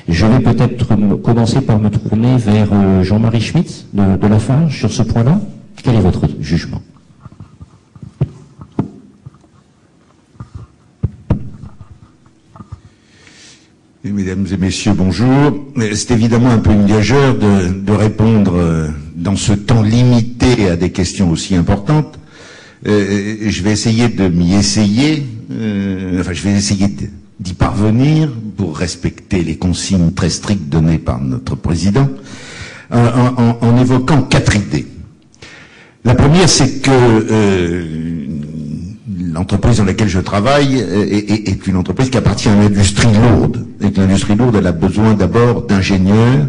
Je vais peut-être commencer par me tourner vers Jean-Marie Schmitz de Lafarge sur ce point-là. Quel est votre jugement? Mesdames et messieurs, bonjour. C'est évidemment un peu une gageure de répondre dans ce temps limité à des questions aussi importantes. Je vais essayer de m'y essayer, je vais essayer d'y parvenir pour respecter les consignes très strictes données par notre président, en évoquant 4 idées. La première, c'est que l'entreprise dans laquelle je travaille est une entreprise qui appartient à l'industrie lourde. Et que l'industrie lourde, elle a besoin d'abord d'ingénieurs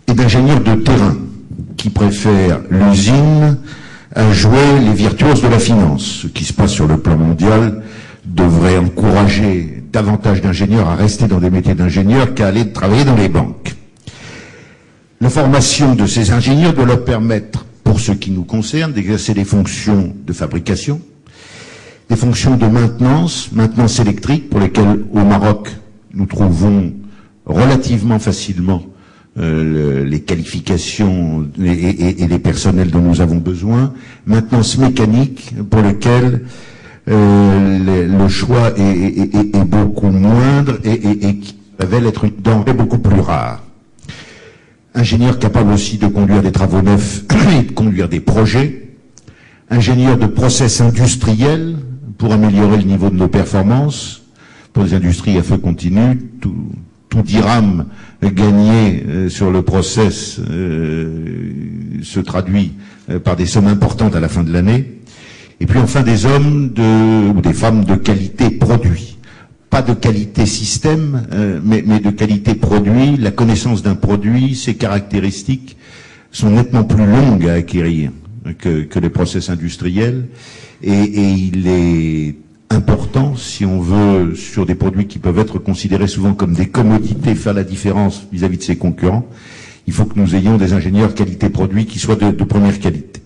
et d'ingénieurs de terrain qui préfèrent l'usine à jouer les virtuoses de la finance. Ce qui se passe sur le plan mondial devrait encourager davantage d'ingénieurs à rester dans des métiers d'ingénieurs qu'à aller travailler dans les banques. La formation de ces ingénieurs doit leur permettre, pour ce qui nous concerne, d'exercer des fonctions de fabrication, des fonctions de maintenance électrique, pour lesquelles au Maroc nous trouvons relativement facilement les qualifications et les personnels dont nous avons besoin, maintenance mécanique pour lesquelles le choix est beaucoup moindre et qui révèle être une denrée beaucoup plus rare. Ingénieur capable aussi de conduire des travaux neufs et de conduire des projets, ingénieur de process industriels pour améliorer le niveau de nos performances. Pour les industries à feu continu, tout dirham gagné sur le process se traduit par des sommes importantes à la fin de l'année. Et puis enfin des hommes ou des femmes de qualité produit. Pas de qualité système, mais de qualité produit. La connaissance d'un produit, ses caractéristiques sont nettement plus longues à acquérir que les process industriels. Et il est important, si on veut, sur des produits qui peuvent être considérés souvent comme des commodités, faire la différence vis-à-vis de ses concurrents, il faut que nous ayons des ingénieurs qualité produit qui soient de première qualité.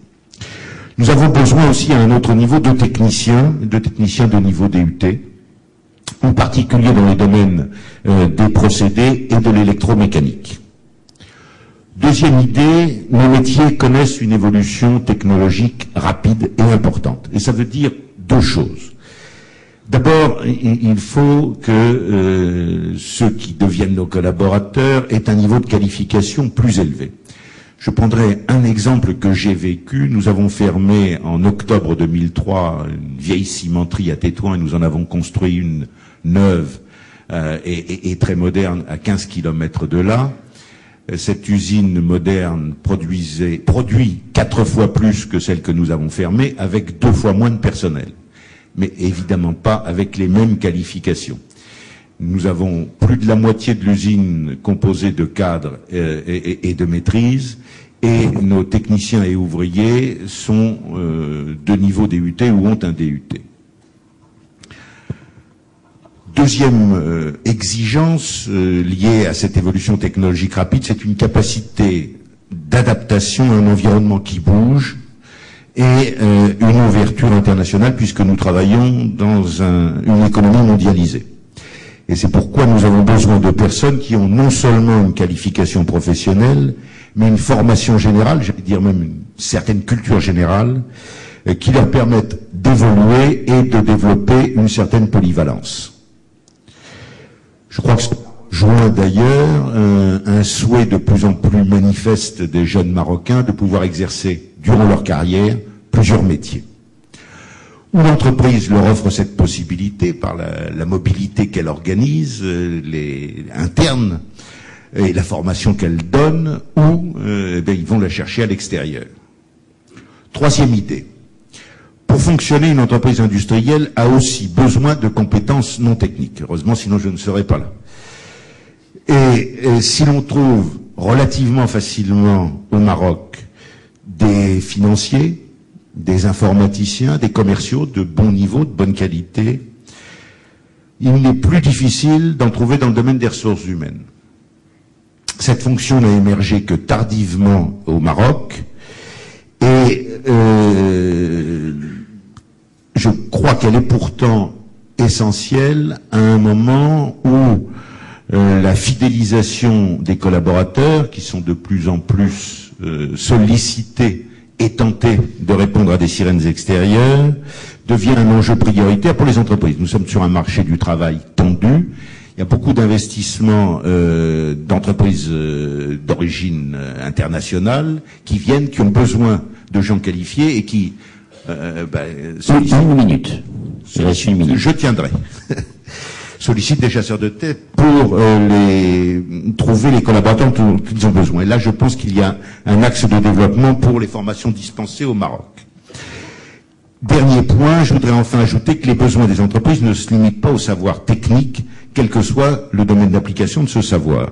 Nous avons besoin aussi à un autre niveau de techniciens de niveau DUT, en particulier dans les domaines des procédés et de l'électromécanique. Deuxième idée, nos métiers connaissent une évolution technologique rapide et importante. Et ça veut dire 2 choses. D'abord, il faut que ceux qui deviennent nos collaborateurs aient un niveau de qualification plus élevé. Je prendrai un exemple que j'ai vécu. Nous avons fermé en octobre 2003 une vieille cimenterie à Tétouan et nous en avons construit une neuve et très moderne à 15 km de là. Cette usine moderne produit 4 fois plus que celle que nous avons fermée, avec 2 fois moins de personnel. Mais évidemment pas avec les mêmes qualifications. Nous avons plus de la moitié de l'usine composée de cadres et de maîtrise, et nos techniciens et ouvriers sont de niveau DUT ou ont un DUT. Deuxième exigence liée à cette évolution technologique rapide, c'est une capacité d'adaptation à un environnement qui bouge et une ouverture internationale, puisque nous travaillons dans une économie mondialisée. Et c'est pourquoi nous avons besoin de personnes qui ont non seulement une qualification professionnelle, mais une formation générale, j'allais dire même une certaine culture générale, qui leur permettent d'évoluer et de développer une certaine polyvalence. Je crois que ça rejoint d'ailleurs un souhait de plus en plus manifeste des jeunes Marocains de pouvoir exercer durant leur carrière plusieurs métiers. Où l'entreprise leur offre cette possibilité par la mobilité qu'elle organise, les internes et la formation qu'elle donne, ou ils vont la chercher à l'extérieur. Troisième idée. Pour fonctionner, une entreprise industrielle a aussi besoin de compétences non techniques. Heureusement, sinon je ne serais pas là. Et si l'on trouve relativement facilement au Maroc des financiers, des informaticiens, des commerciaux de bon niveau, de bonne qualité, il n'est plus difficile d'en trouver dans le domaine des ressources humaines. Cette fonction n'a émergé que tardivement au Maroc, et je crois qu'elle est pourtant essentielle à un moment où la fidélisation des collaborateurs qui sont de plus en plus sollicités et tentés de répondre à des sirènes extérieures devient un enjeu prioritaire pour les entreprises. Nous sommes sur un marché du travail tendu. Il y a beaucoup d'investissements d'entreprises d'origine internationale qui viennent, qui ont besoin de gens qualifiés et qui... Une minute. Je tiendrai. Sollicite des chasseurs de tête pour trouver les collaborateurs dont ils ont besoin. Et là, je pense qu'il y a un axe de développement pour les formations dispensées au Maroc. Dernier point, je voudrais enfin ajouter que les besoins des entreprises ne se limitent pas au savoir technique, quel que soit le domaine d'application de ce savoir.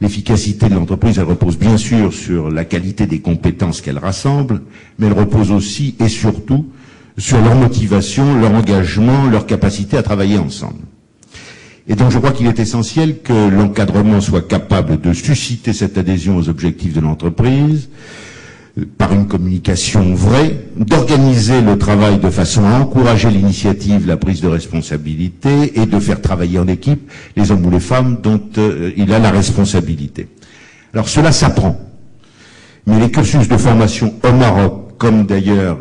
L'efficacité de l'entreprise, elle repose bien sûr sur la qualité des compétences qu'elle rassemble, mais elle repose aussi et surtout sur leur motivation, leur engagement, leur capacité à travailler ensemble. Et donc je crois qu'il est essentiel que l'encadrement soit capable de susciter cette adhésion aux objectifs de l'entreprise par une communication vraie, d'organiser le travail de façon à encourager l'initiative, la prise de responsabilité et de faire travailler en équipe les hommes ou les femmes dont il a la responsabilité. Alors cela s'apprend, mais les cursus de formation au Maroc, comme d'ailleurs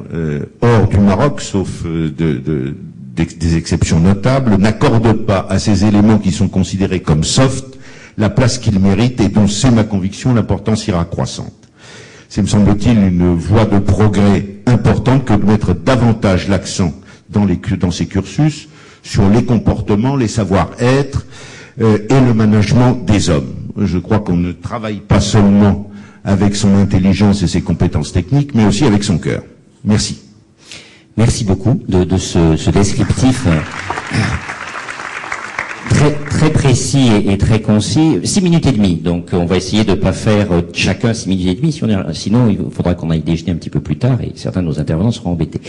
hors du Maroc, sauf des exceptions notables, n'accordent pas à ces éléments qui sont considérés comme soft la place qu'ils méritent et dont c'est ma conviction l'importance ira croissante. C'est, me semble-t-il, une voie de progrès importante que de mettre davantage l'accent dans ces cursus sur les comportements, les savoir-être et le management des hommes. Je crois qu'on ne travaille pas seulement avec son intelligence et ses compétences techniques, mais aussi avec son cœur. Merci. Merci beaucoup de ce descriptif très précis et très concis. 6 minutes et demie, donc on va essayer de ne pas faire chacun 6 minutes et demie, sinon il faudra qu'on aille déjeuner un petit peu plus tard et certains de nos intervenants seront embêtés.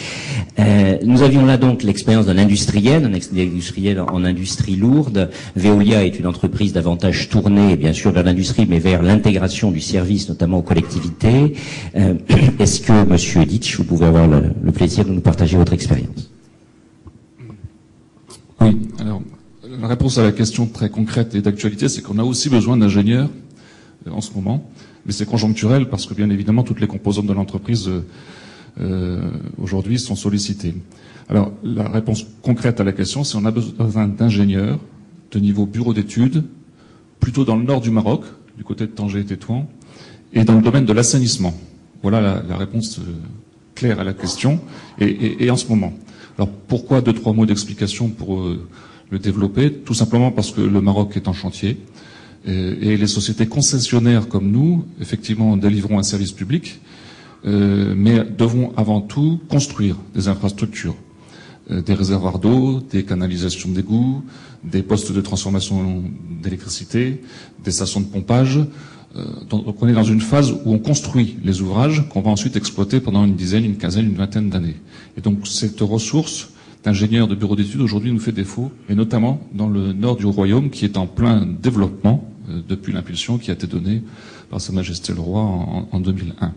Nous avions là donc l'expérience d'un industriel, en industrie lourde. Veolia est une entreprise davantage tournée, bien sûr, vers l'industrie, mais vers l'intégration du service, notamment aux collectivités. Est-ce que, Monsieur Ditch, vous pouvez avoir le plaisir de nous partager votre expérience? Oui, alors... La réponse à la question très concrète et d'actualité, c'est qu'on a aussi besoin d'ingénieurs en ce moment, mais c'est conjoncturel parce que bien évidemment toutes les composantes de l'entreprise aujourd'hui sont sollicitées. Alors la réponse concrète à la question, c'est qu'on a besoin d'ingénieurs de niveau bureau d'études, plutôt dans le nord du Maroc, du côté de Tanger et Tétouan, et dans le domaine de l'assainissement. Voilà la réponse claire à la question, et en ce moment. Alors pourquoi 2-3 mots d'explication pour le développer? Tout simplement parce que le Maroc est en chantier et les sociétés concessionnaires comme nous, effectivement, délivrons un service public, mais devront avant tout construire des infrastructures, des réservoirs d'eau, des canalisations d'égouts, des postes de transformation d'électricité, des stations de pompage. Donc on est dans une phase où on construit les ouvrages qu'on va ensuite exploiter pendant une dizaine, une quinzaine, une vingtaine d'années. Et donc cette ressource d'ingénieurs de bureaux d'études aujourd'hui nous fait défaut, et notamment dans le nord du royaume qui est en plein développement depuis l'impulsion qui a été donnée par Sa Majesté le Roi en 2001.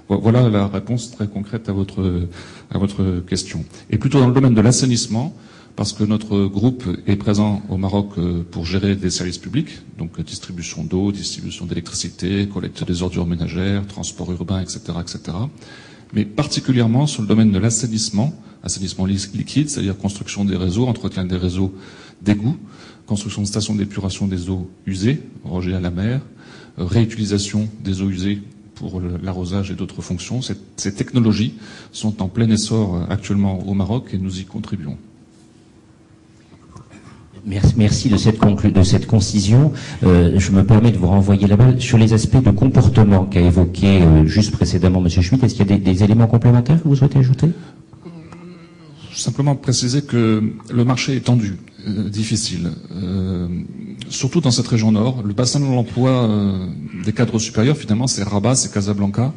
Voilà la réponse très concrète à votre question. Et plutôt dans le domaine de l'assainissement, parce que notre groupe est présent au Maroc pour gérer des services publics, donc distribution d'eau, distribution d'électricité, collecte des ordures ménagères, transport urbain, etc., etc. Mais particulièrement sur le domaine de l'assainissement, assainissement liquide, c'est-à-dire construction des réseaux, entretien des réseaux d'égouts, construction de stations d'épuration des eaux usées, rejet à la mer, réutilisation des eaux usées pour l'arrosage et d'autres fonctions. Ces technologies sont en plein essor actuellement au Maroc et nous y contribuons. Merci de cette concision. Je me permets de vous renvoyer la balle sur les aspects de comportement qu'a évoqué juste précédemment M. Schmitt. Est-ce qu'il y a des éléments complémentaires que vous souhaitez ajouter? Simplement préciser que le marché est tendu, difficile. Surtout dans cette région nord. Le bassin de l'emploi des cadres supérieurs, finalement, c'est Rabat, c'est Casablanca.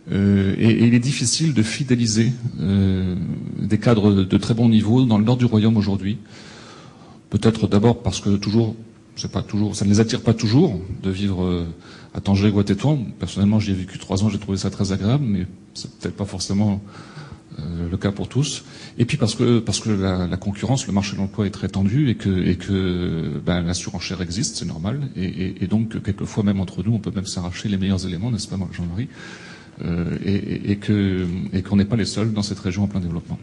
Et il est difficile de fidéliser des cadres de très bon niveau dans le nord du royaume aujourd'hui. Peut-être d'abord parce que ça ne les attire pas toujours de vivre à Tanger ou à Tétouan. Personnellement, j'y ai vécu 3 ans, j'ai trouvé ça très agréable, mais c'est peut-être pas forcément le cas pour tous. Et puis parce que la concurrence, le marché de l'emploi est très tendu et que la surenchère existe, c'est normal. Et donc quelquefois même entre nous, on peut même s'arracher les meilleurs éléments, n'est-ce pas, Jean-Marie, et qu'on n'est pas les seuls dans cette région en plein développement.